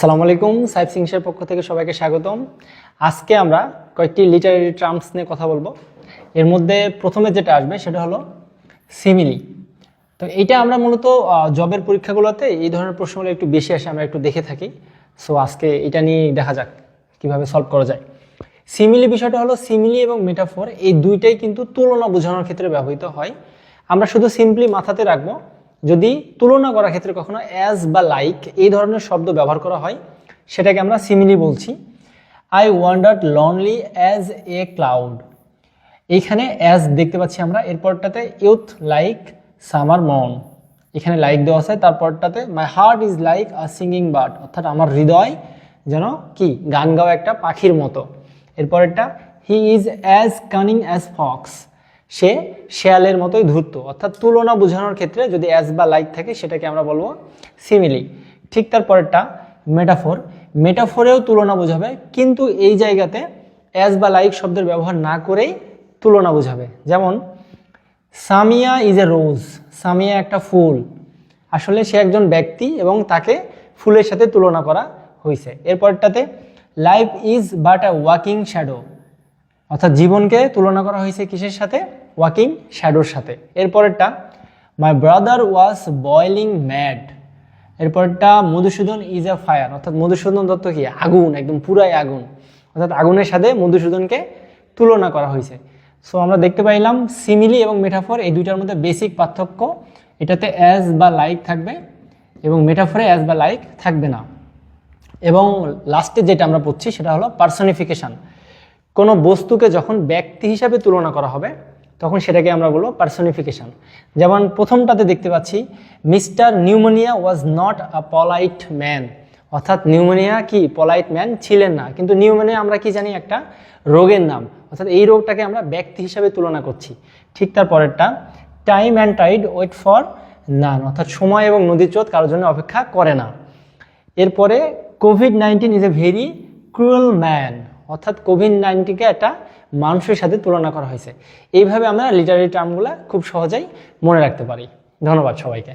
আসসালামু আলাইকুম, সাইফ সিংসের পক্ষ থেকে সবাইকে স্বাগতম। আজকে আমরা কয়েকটি লিটারেরি টার্মস নিয়ে কথা বলবো। এর মধ্যে প্রথমে যেটা আসবে সেটা হলো সিমিলি। তো এইটা আমরা মূলত জবের পরীক্ষাগুলোতে এই ধরনের প্রশ্নগুলো একটু বেশি আসে, আমরা একটু দেখে থাকি। সো আজকে এটা নিয়ে দেখা যাক কিভাবে সলভ করা যায়। সিমিলি বিষয়টা হলো সিমিলি এবং মেটাফোর এই দুইটাই কিন্তু তুলনা বোঝানোর ক্ষেত্রে ব্যবহৃত হয়। আমরা শুধু সিম্পলি মাথাতে রাখবো, যদি তুলনা করার ক্ষেত্রে কখনো অ্যাজ বা লাইক এই ধরনের শব্দ ব্যবহার করা হয় সেটাকে আমরা সিমিলি বলছি। I wandered lonely as a cloud, এইখানে অ্যাজ দেখতে পাচ্ছি আমরা, এরপরটাতে ইউথ লাইক সামার মন, এখানে লাইক দেওয়া আছে, তারপরটাতে my heart is like a singing bird, অর্থাৎ আমার হৃদয় যেন কি গান গাওয়া একটা পাখির মতো। এরপরেরটা he is as cunning as fox, সে শেয়ালের মতোই ধূর্ত, অর্থাৎ তুলনা বোঝানোর ক্ষেত্রে যদি অ্যাজ বা লাইক থাকে সেটাকে আমরা বলবো সিমিলি। ঠিক তারপরেরটা মেটাফোর, মেটাফোরেও তুলনা বোঝাবে, কিন্তু এই জায়গাতে অ্যাজ বা লাইক শব্দের ব্যবহার না করেই তুলনা বোঝাবে। যেমন সামিয়া ইজ এ রোজ, সামিয়া একটা ফুল, আসলে সে একজন ব্যক্তি এবং তাকে ফুলের সাথে তুলনা করা হয়েছে। এরপরটাতে life is but a walking shadow, অর্থাৎ জীবনকে তুলনা করা হয়েছে কিসের সাথে? ওয়াকিং শ্যাডোর সাথে। এরপরেরটা my brother was boiling mad, এরপরটা মধুসূদন ইজ আ ফায়ার, অর্থাৎ মধুসূদন দত্ত কি আগুন, একদম পুরাই আগুন, অর্থাৎ আগুনের সাথে মধুসূদনকে তুলনা করা হয়েছে। সো আমরা দেখতে পাইলাম সিমিলি এবং মেটাফোর এই দুইটার মধ্যে বেসিক পার্থক্য, এটাতে অ্যাজ বা লাইক থাকবে এবং মেটাফোরে অ্যাজ বা লাইক থাকবে না। এবং লাস্টে যেটা আমরা পড়ছি সেটা হলো পার্সনিফিকেশন। কোনো বস্তুকে যখন ব্যক্তি হিসাবে তুলনা করা হবে তখন সেটাকে আমরা বলবো পার্সনিফিকেশন। যেমন প্রথমটাতে দেখতে পাচ্ছি mister pneumonia was not a polite man, অর্থাৎ নিউমোনিয়া কি পলাইট ম্যান ছিলেন না, কিন্তু নিউমোনিয়া আমরা কি জানি একটা রোগের নাম, অর্থাৎ এই রোগটাকে আমরা ব্যক্তি হিসাবে তুলনা করছি। ঠিক তার পরেরটা time and tide wait for none, অর্থাৎ সময় এবং নদীর স্রোত কারোর জন্য অপেক্ষা করে না। এরপরে COVID-19 is a very cruel man, অর্থাৎ কোভিড-19কে একটা মানুষের সাথে তুলনা করা হয়েছে। এইভাবে আমরা লিটারেরি টার্মগুলো খুব সহজেই মনে রাখতে পারি। ধন্যবাদ সবাইকে।